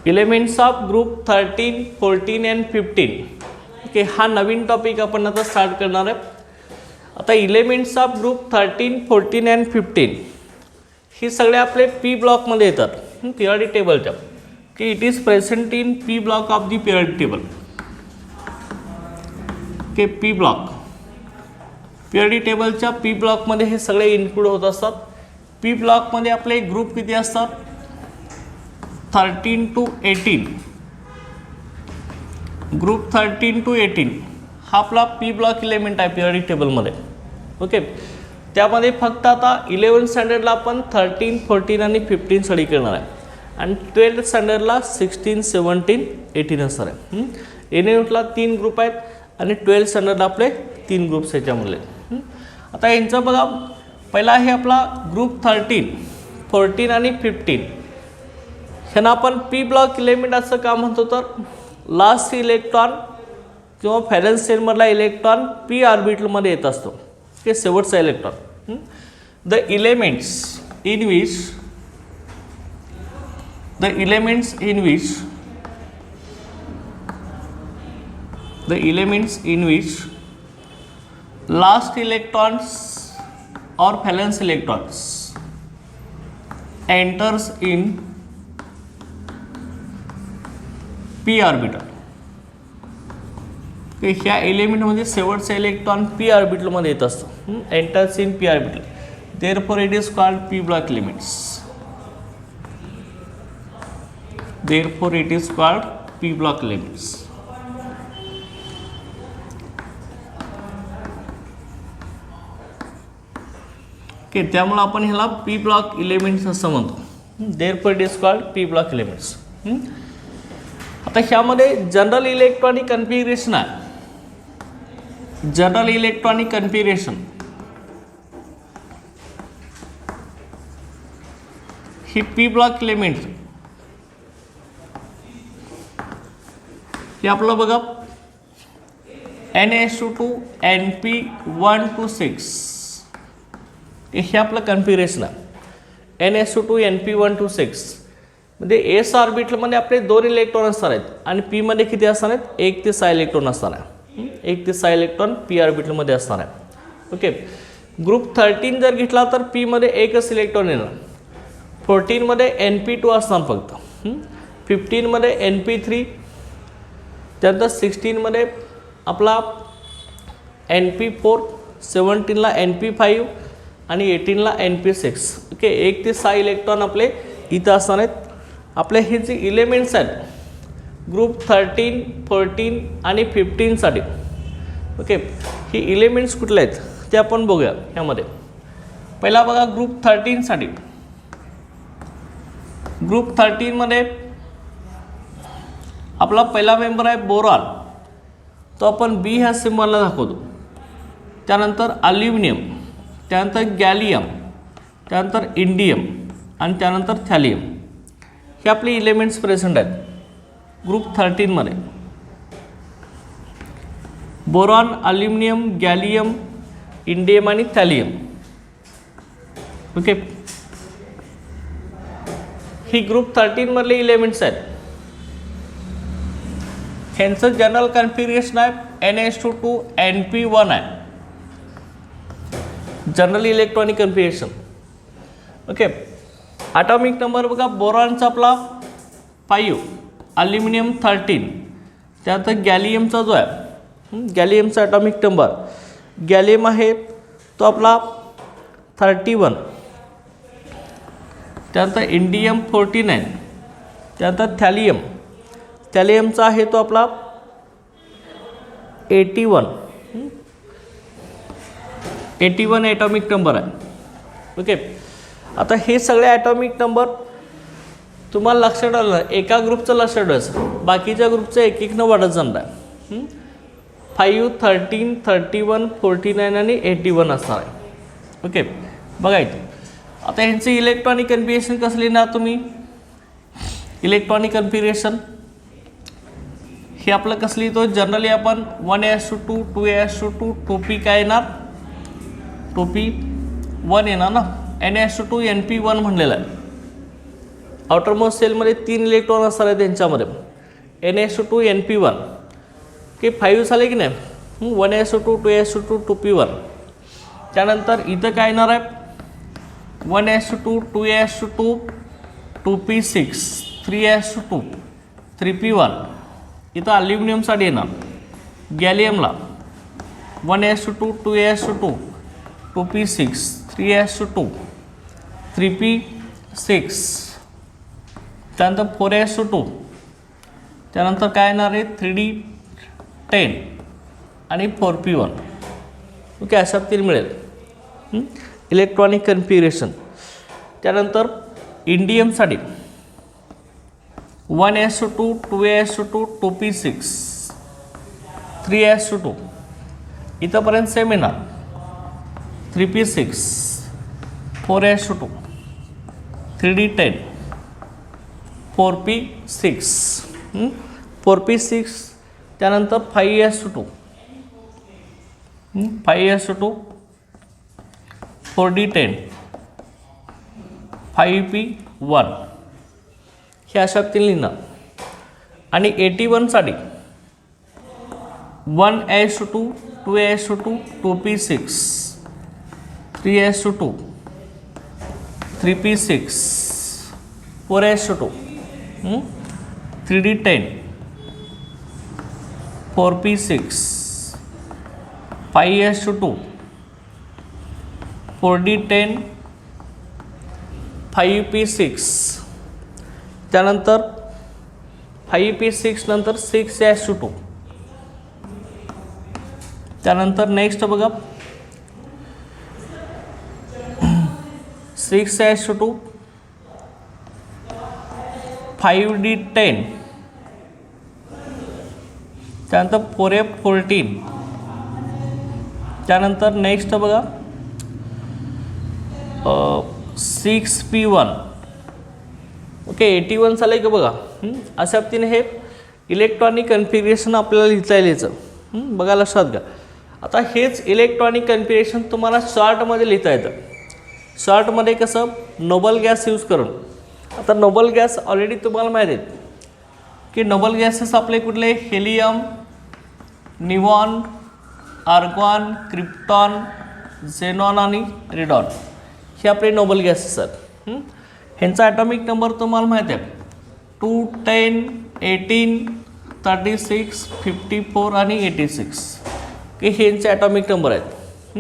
Elements of group 13, 14 and 15. Okay, हा नवीन topic आपण आता स्टार्ट करणार आहे. आता एलिमेंट्स ऑफ ग्रुप 13, 14 अँड 15 ही सगळे आपले पी ब्लॉकमध्ये येतात पिरियडिक टेबलच्या, की it is present in P block of the periodic table. Okay, P block periodic टेबलच्या पी ब्लॉकमध्ये हे सगळे इन्क्लूड होत असतात. पी ब्लॉकमध्ये आपले ग्रुप किती असतात? 13 to 18. ग्रुप 13 to 18 हा आपला पी ब्लॉक इलेमेंट आहे पिरियडिक टेबलमध्ये. ओके, त्यामध्ये फक्त आता 11th स्टँडर्डला आपण 13, 14 आणि 15 स्टडी करणार आहे आणि 12th स्टँडर्डला 16, 17, 18 असणार आहे. एनएयूटला 3 ग्रुप आहेत आणि 12th स्टँडर्डला आपले 3 ग्रुप्स याच्यामधले. आता यांचं बघा, पहिला आहे आपला ग्रुप 13, 14 आणि 15. ह्यांना आपण पी ब्लॉक इलेमेंट असं का म्हणतो, तर लास्ट इलेक्ट्रॉन किंवा व्हॅलेन्स शेलमधला इलेक्ट्रॉन पी ऑर्बिटलमध्ये येत असतो, ते शेवटचा electron. The elements in which last electrons or valence electrons enters in p orbital. ह्या एलिमेंटमध्ये शेवटचा इलेक्ट्रॉन पी ऑर्बिटलमध्ये येत असतो, enters in P orbital. Therefore it is called P block elements. Therefore it is called P block elements. Okay, त्यामुळे आपण ह्याला P block elements असं म्हणतो. Therefore it is called P block elements. आता ह्यामध्ये general electronic configuration आहे. General electronic configuration ही P block element हे आपलं बघा, Na2 Np1 to 6 हे आपलं कन्फिगरेशन आहे. Na2 Np1 to 6 मध्ये एस ऑर्बिटलमध्ये आपले 2 इलेक्ट्रॉन असणार आहेत आणि पी मध्ये किती असणार आहेत? 1 ते 6 इलेक्ट्रॉन असणार आहे. 1 ते 6 इलेक्ट्रॉन पी ऑर्बिटलमध्ये असणार आहे. ओके, ग्रुप 13 जर घेतला तर पी मध्ये एकच इलेक्ट्रॉन येणार. 14 मध्ये Np2 असणार फक्त. 15 मध्ये Np3, त्यानंतर 16 मध्ये आपला Np4, 17ला Np5 आणि 18ला Np6. ओके, 1 ते 6 इलेक्ट्रॉन आपले इथं असणार आहेत. आपले हे जे इलेमेंट्स आहेत ग्रुप 13, 14 आणि 15साठी. ओके, ही इलेमेंट्स कुठले आहेत ते आपण बघूया. ह्यामध्ये पहिला बघा ग्रुप 13साठी. ग्रुप 13मध्ये आपला पहिला मेंबर आहे बोरॉन, तो आपण बी ह्या सिम्बॉलला दाखवतो. त्यानंतर अल्युमिनियम, त्यानंतर गॅलियम, त्यानंतर इंडियम आणि त्यानंतर थॅलियम. हे आपले इलेमेंट्स प्रेझेंट आहेत ग्रुप 13मध्ये. बोरॉन, अल्युमिनियम, गॅलियम, इंडियम आणि थॅलियम. ओके, ही ग्रुप 13 मधले इलेमेंट्स आहेत. ह्यांचं जनरल कन्फिगरेशन आहे Na2 Np1 आहे, general electronic configuration. Okay, atomic number बघा, बोरॉनचा आपला 5, अल्युमिनियम 13, त्यानंतर गॅलियमचा जो आहे गॅलियमचा ॲटॉमिक नंबर, गॅलियम आहे तो आपला 31, त्यानंतर इंडियम 49, त्यानंतर थॅलियमचा आहे तो आपला 81 ॲटॉमिक नंबर आहे. ओके, आता हे सगळे ॲटॉमिक नंबर तुम्हाला लक्षात ठेवलं, एका ग्रुपचं लक्षात ठेवायचं, बाकीच्या ग्रुपचं एक एक न वाढत जाणार आहे. 5, 13, 31, 49 आणि 81 असणार आहे. ओके, बघा इथे आता ह्यांचं इलेक्ट्रॉनिक कन्फिगरेशन कसं लिहिणार तुम्ही? इलेक्ट्रॉनिक कन्फिगरेशन हे आपलं कसं लिहितो? जनरली आपण 1:2, 2:2, 2p काय येणार? 2p 1 येणार ना. Na2 Np1 म्हणलेलं आहे. आउटरमोस्ट सेलमध्ये 3 इलेक्ट्रॉन असणार आहे त्यांच्यामध्ये NaSO2 NP1 की 5 झाले की नाही 1SO2 2SO2 2p1 त्यानंतर इथं काय येणार आहे 1SO2 2SO2 2p6 3SO2 3p1 इथं अल्युमिनियमसाठी येणार गॅलियमला 1SO2 2SO2 2p6 3SO2 3p6 त्यानंतर 4SO2 त्यानंतर काय येणार आहे 3D10 आणि 4p1 ओके अशा 3 मिळेल इलेक्ट्रॉनिक कन्फिगरेशन. त्यानंतर इंडियमसाठी 1SO2 2SO2 2p6 3SO2 इथंपर्यंत सेम येणार 3p6 4SO2 3D10 4p6 4p6 त्यानंतर 5SO2 5SO2 4D10 5p1 हे अशा 3 लिहिणार. आणि 81 साठी 1SO2 2SO2 2p6 3SO2 3p6 4SO2 3D10 4p6 5SO2 4D10 5p6 त्यानंतर 5p6 नंतर 6SO2 त्यानंतर नेक्स्ट बघा 6SO2 5D10 त्यानंतर 4F14 त्यानंतर नेक्स्ट बघा 6p1 ओके 81 झालं का बघा अशा पद्धतीने हे इलेक्ट्रॉनिक कन्फिगरेशन आपल्याला लिहिता येईल याचं बघा लक्षात घ्या. आता हेच इलेक्ट्रॉनिक कन्फिगरेशन तुम्हाला शॉर्टमध्ये लिहिता येतं. शॉर्टमध्ये कसं नोबल गॅस यूज करून. आता नोबल गॅस ऑलरेडी तुम्हाला माहीत आहेत की नोबल गॅसेस आपले कुठले helium neon argon krypton xenon आणि रेडॉन हे आपले नोबल गॅसेस आहेत. ह्यांचा ॲटॉमिक नंबर तुम्हाला माहीत आहे 2 10 18 36 54 आणि 86 की हे ह्यांचे ॲटॉमिक नंबर आहेत.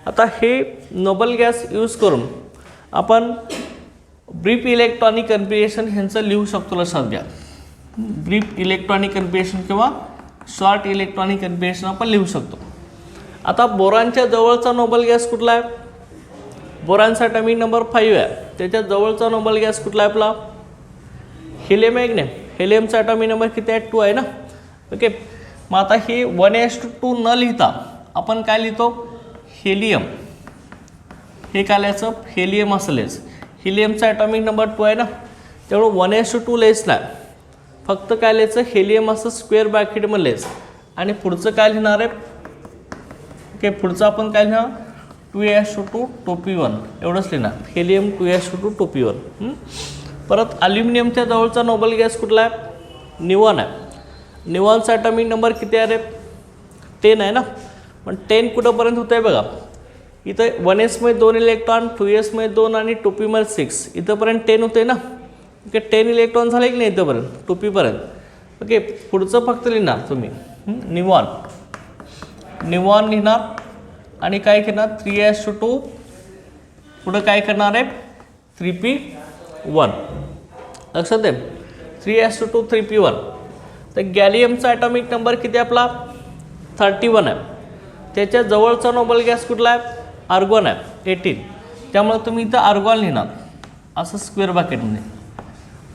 आता हे नोबल गॅस यूज करून आपण ब्रीफ इलेक्ट्रॉनिक कन्फिगरेशन ह्यांचं लिहू शकतो. लक्षात घ्या ब्रीफ इलेक्ट्रॉनिक कन्फिगरेशन किंवा शॉर्ट इलेक्ट्रॉनिक कन्फिगरेशन आपण लिहू शकतो. आता बोरानच्या जवळचा नोबल गॅस कुठला आहे बोरानचा ॲटॉमिक नंबर 5 आहे. त्याच्या जवळचा नोबल गॅस कुठला आहे आपला हेलियम आहे की नाही. हेलियमचा ॲटॉमिक नंबर किती आहे 2 आहे ना. ओके मग आता हे 1s2 न लिहिता आपण काय लिहितो हेलियम हे काय लिहायचं हेलियम असलेच. हेलियमचा ॲटॉमिक नंबर 2 आहे ना त्यामुळे 1s2 लिहायचं नाही फक्त काय लिहायचं हेलियम असं स्क्वेअर ब्रॅकेटमध्ये लिहायचं. आणि पुढचं काय लिहिणार आहे ओके पुढचं आपण काय लिहिणार 2s2 2p1 एवढंच लिहिणार हेलियम 2s2 2p1. परत अल्युमिनियमच्या जवळचा नोबल गॅस कुठला आहे निऑन आहे. निऑनचा ॲटॉमिक नंबर किती आहे रे 10 आहे ना. पण 10 कुठंपर्यंत होतं आहे बघा इथं 1s मध्ये 2 इलेक्ट्रॉन 2s मध्ये 2 आणि 2p मध्ये 6 इथंपर्यंत 10 होते ना. ओके 10 इलेक्ट्रॉन झाले की नाही इथंपर्यंत 2p पर्यंत. ओके पुढचं फक्त लिहिणार तुम्ही निऑन निऑन लिहिणार आणि काय करणार 3s2 पुढं काय करणार आहे 3p1 लक्षात आहे 3s2 3p1. तर गॅलियमचा ॲटॉमिक नंबर किती आपला 31 आहे. त्याच्या जवळचा नोबल गॅस कुठला आहे आर्गॉन आहे 18. त्यामुळे तुम्ही इथं आर्गॉन लिहिणार असं स्क्वेअर ब्रॅकेटमध्ये.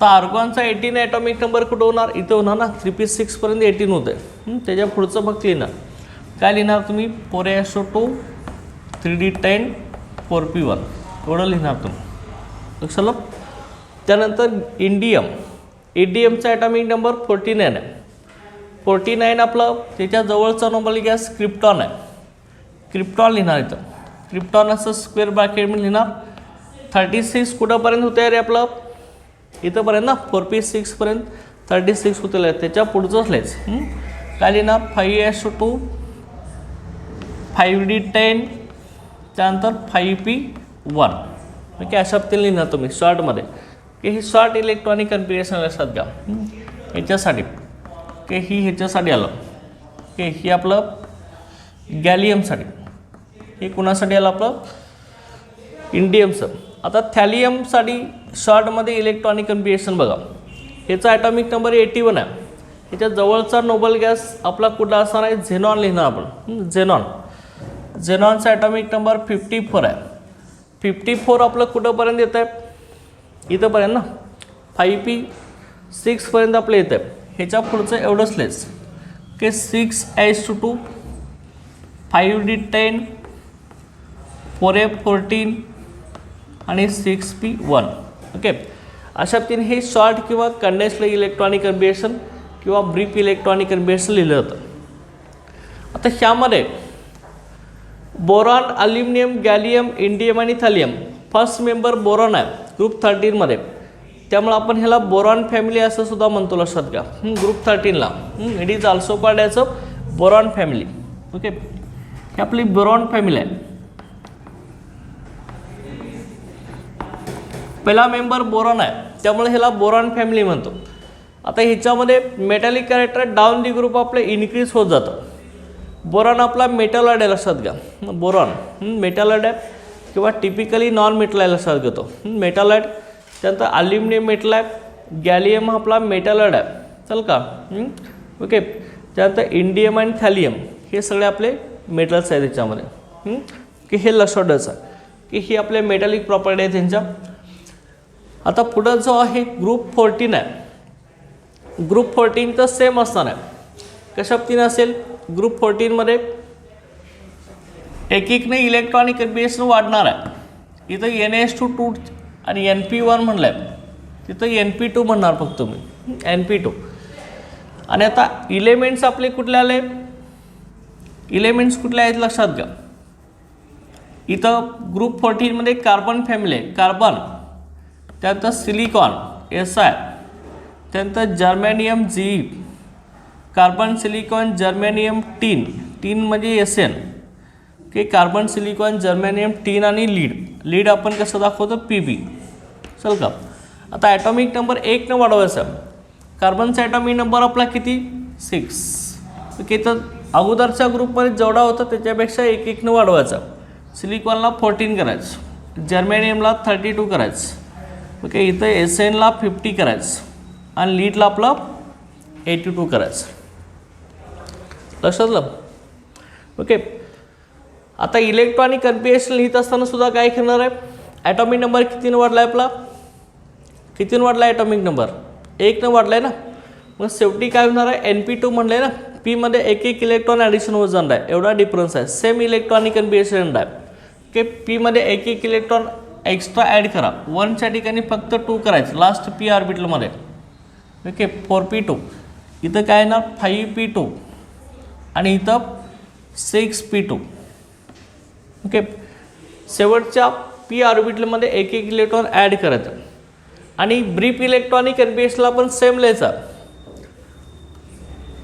तर आर्गॉनचा 18 ॲटॉमिक नंबर कुठं होणार इथं होणार ना 3p6 पर्यंत 18 होतं. त्याच्या पुढचं फक्त लिहिणार काय लिहिणार तुम्ही 4s2 3d10 4p1 एवढं लिहिणार तुम्ही लक्षात. त्यानंतर इंडियमचा ॲटॉमिक नंबर 49 आहे. 49 आपलं त्याच्या जवळचा नोबल गॅस क्रिप्टॉन आहे. क्रिप्टॉन लिहिणार इथं क्रिप्टॉन असं स्क्वेअर ब्रॅकेटमध्ये लिहिणार 36 कुठंपर्यंत होतं आहे रे आपलं इथंपर्यंत ना 4p6 पर्यंत 36 होतील. त्याच्या पुढचंच लेच काय लिहिणार 5s2 5d10 त्यानंतर 5p1. ओके अशा पद्धतीने लिहिणार तुम्ही शॉर्टमध्ये की ही शॉर्ट इलेक्ट्रॉनिक कन्फिगरेशन लक्षात घ्या. ह्याच्यासाठी की ही ह्याच्यासाठी आलं की ही आपलं गॅलियमसाठी, हे कुणासाठी आलं आपलं इंडियमचं. आता थॅलियमसाठी शॉर्टमध्ये इलेक्ट्रॉनिक कन्फिगरेशन बघा. ह्याचा ॲटॉमिक नंबर 81 आहे. ह्याच्या जवळचा नोबल गॅस आपला कुठला असणार आहे झेनॉन लिहिणार आपण. झेनॉनचा ॲटॉमिक नंबर 54 आहे. 54 आपलं कुठंपर्यंत येतं आहे इथंपर्यंत ना 5p6 पर्यंत आपलं येतं आहे. ह्याच्या पुढचं एवढंच लेस की 6s2 5d10 4f14 आणि 6p1. ओके अशा पद्धतीने हे शॉर्ट किंवा कंडेन्स्ड इलेक्ट्रॉनिक कन्फिगरेशन किंवा ब्रीफ इलेक्ट्रॉनिक कन्फिगरेशन लिहिलं होतं. आता ह्यामध्ये बोरॉन, अल्युमिनियम, गॅलियम, इंडियम आणि थॅलियम फर्स्ट मेंबर बोरॉन आहे ग्रुप 13मध्ये. त्यामुळे आपण ह्याला बोरॉन फॅमिली असं सुद्धा म्हणतो लक्षात घ्या. ग्रुप 13ला it is also called as a boron family. Okay ही आपली बोरॉन फॅमिली आहे. पहिला मेंबर बोरॉन आहे त्यामुळे ह्याला बोरॉन फॅमिली म्हणतो. आता ह्याच्यामध्ये metallic character down the group आपले इन्क्रीज होत जातं. बोरॉन आपला मेटलॉइड आहे लक्षात घ्या. बोरॉन मेटलॉइड आहे किंवा टिपिकली नॉन मेटल आहे लक्षात घेतो. मेटलॉइड त्यानंतर अल्युमिनियम मेटल आहे, गॅलियम आपला मेटलॉइड आहे चल का. ओके त्यानंतर इंडियम आणि थॅलियम हे सगळे आपले मेटल्स आहेत त्याच्यामध्ये की हे लक्षात ठेवायचं की ही आपले मेटॅलिक प्रॉपर्टी आहे त्यांच्या. आता पुढं जो आहे ग्रुप 14 आहे. ग्रुप 14 तर सेम असणार आहे. कशा पद्धतीने असेल ग्रुप 14मध्ये एकीने इलेक्ट्रॉनिक कन्फिगरेशन वाढणार आहे. इथं NS2 आणि NP1 म्हणलं आहे, तिथं NP2 म्हणणार फक्त तुम्ही NP2. आणि आता इलेमेंट्स आपले कुठले आले, इलेमेंट्स कुठले आहेत लक्षात घ्या. इथं ग्रुप 14मध्ये कार्बन फॅमिली आहे, कार्बन त्यानंतर सिलिकॉन SI त्यानंतर germanium Ge, carbon silicon germanium tin म्हणजे SN की कार्बन सिलिकॉन जर्मेनियम टीन आणि लीड आपण कसं दाखवतो PB चल का. आता ॲटॉमिक नंबर 1 न वाढवायचा. कार्बनचा ॲटॉमिक नंबर आपला किती 6. ओके तर अगोदरच्या ग्रुपमध्ये जेवढा होता त्याच्यापेक्षा 1 न वाढवायचा. सिलिकॉनला 14 करायचं, जर्मेनियमला 32 करायचं. ओके इथं SNला 50 करायचं आणि लीडला आपलं 82 करायचं. लक्षात आलं. ओके आता इलेक्ट्रॉनिक कन्फिगरेशन लिहित असताना सुद्धा काय करणार आहे, ॲटॉमिक नंबर कितीनं वाढला आहे आपला, कितीनं वाढला आहे ॲटॉमिक नंबर 1 न वाढला आहे ना. मग शेवटी काय होणार आहे NP2 म्हणलं आहे ना, पीमध्ये 1 इलेक्ट्रॉन ॲडिशन होत जाणार आहे. एवढा डिफरन्स आहे. सेम इलेक्ट्रॉनिक कन्फिगरेशन आहे की पीमध्ये 1 इलेक्ट्रॉन एक्स्ट्रा ॲड करा. 1च्या ठिकाणी फक्त 2 करायचं लास्ट p ऑर्बिटलमध्ये. ओके 4p2 इथं काय येणार 5p2 आणि इथं 6p2. ओके शेवटच्या p ऑर्बिटलमध्ये 1 इलेक्ट्रॉन ॲड करायचं. आणि ब्रीफ इलेक्ट्रॉनिक कन्फिगरेशनला पण सेम लिहायचा.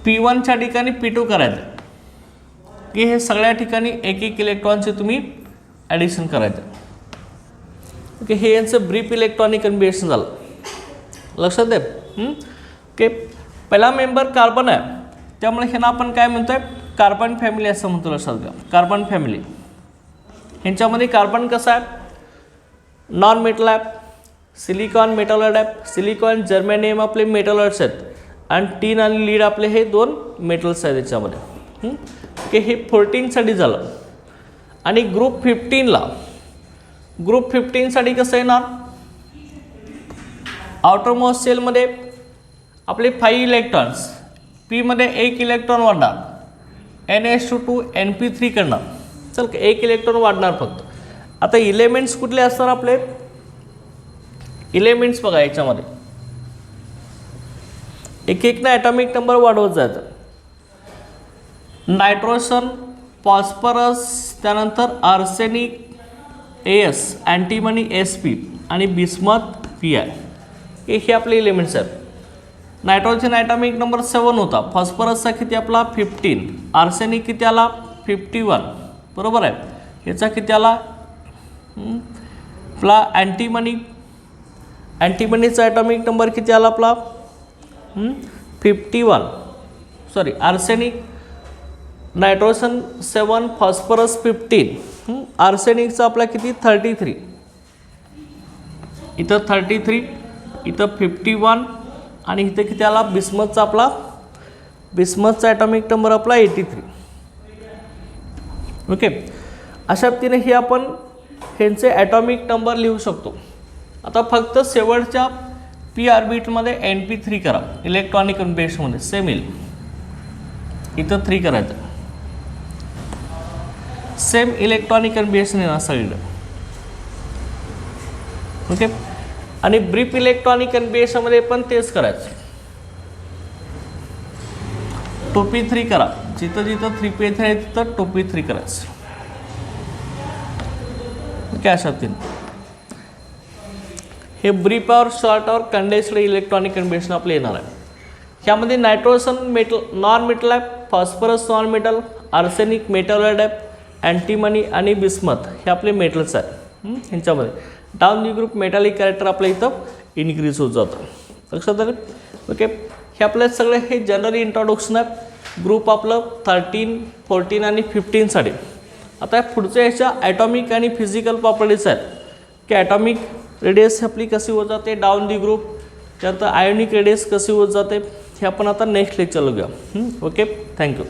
p1च्या ठिकाणी p2 करायचं की हे सगळ्या ठिकाणी 1 इलेक्ट्रॉनचे तुम्ही ॲडिशन करायचं. ओके हे यांचं ब्रीफ इलेक्ट्रॉनिक कन्फिगरेशन झालं. लक्षात दे. ओके पहिला मेंबर कार्बन आहे त्यामुळे ह्यांना आपण काय म्हणतोय कार्बन फॅमिली असं म्हणतो. लक्षात घ्या कार्बन फॅमिली. ह्यांच्यामध्ये कार्बन कसं आहे नॉन मेटल आहे, सिलिकॉन मेटलॉइड आहे. सिलिकॉन जर्मेनियम आपले मेटलॉइड्स आहेत आणि टीन आणि लीड आपले हे 2 मेटल्स आहेत त्याच्यामध्ये. ओके हे 14साठी झालं. आणि ग्रुप 15साठी कसं येणार आउटर मोस्ट सेलमध्ये आपले 5 इलेक्ट्रॉन्स, पीमध्ये 1 इलेक्ट्रॉन वाढणार, NH2 NP3 करणार. चल 1 इलेक्ट्रॉन वाढणार फक्त. आता इलेमेंट्स कुठले असणार आपले, इलेमेंट्स बघा याच्यामध्ये 1 ना ॲटॉमिक नंबर वाढवत जायचं. नायट्रोजन, फॉस्फरस, त्यानंतर आर्सेनिक AS, अँटीमनी SP आणि बिस्मथ PI. की हे आपले एलिमेंट्स आहेत. नायट्रोजन ॲटॉमिक नंबर 7 होता, फॉस्फरसचा किती आपला 15, आर्सेनिक किती आला 51, बरोबर आहे. ह्याचा किती आला आपला अँटीमनीचा ॲटॉमिक नंबर किती आला आपला 51, सॉरी आर्सेनिक नायट्रोजन 7, फॉस्फरस 15, आर्सेनिकचा आपला किती 33, इथं 33, इथं 51 आणि इथं किती आला बिस्मथचा आपला ॲटॉमिक नंबर आपला 83. ओके, अशा पद्धतीने हे आपण ह्यांचे ॲटॉमिक नंबर लिहू शकतो. आता फक्त शेवटच्या पी ऑर्बिटमध्ये NP3 करा, इलेक्ट्रॉनिक कन्फिगरेशनमध्ये सेम येईल. इथं 3 करायचं, सेम इलेक्ट्रॉनिक कन्फिगरेशन येणार सगळीकडे. ओके, आणि ब्रीफ इलेक्ट्रॉनिक कन्फिगरेशनमध्ये पण तेच करायचं. 2p3 करा, जिथं जिथं 3p3 आहे तिथं 2p3 करायचं. ओके, अशा पद्धतीने हे ब्रीफ और शॉर्ट और कंडेन्स्ड इलेक्ट्रॉनिक कन्फिगरेशन आपलं येणार आहे. ह्यामध्ये नायट्रोजन मेटल नॉन मेटल आहे, phosphorus non metal, arsenic metalloid आहे, अँटीमनी आणि बिस्मथ हे आपले मेटल्स आहेत. ह्यांच्यामध्ये down the group metallic character आपल्या इथं इन्क्रीज होत जातं. लक्षात आलं. ओके, हे आपल्या सगळे हे जनरली इंट्रोडक्शन आहे ग्रुप आपलं 13, 14 आणि 15साठी. आता पुढच्या ह्याच्या ॲटॉमिक आणि फिजिकल प्रॉपर्टीज आहेत की ॲटॉमिक रेडियस आपली कशी होत जाते डाऊन दी ग्रुप, त्यानंतर आयोनिक रेडियस कशी होत जाते, हे आपण आता नेक्स्ट लेक्चरला घेऊया. Okay, thank you.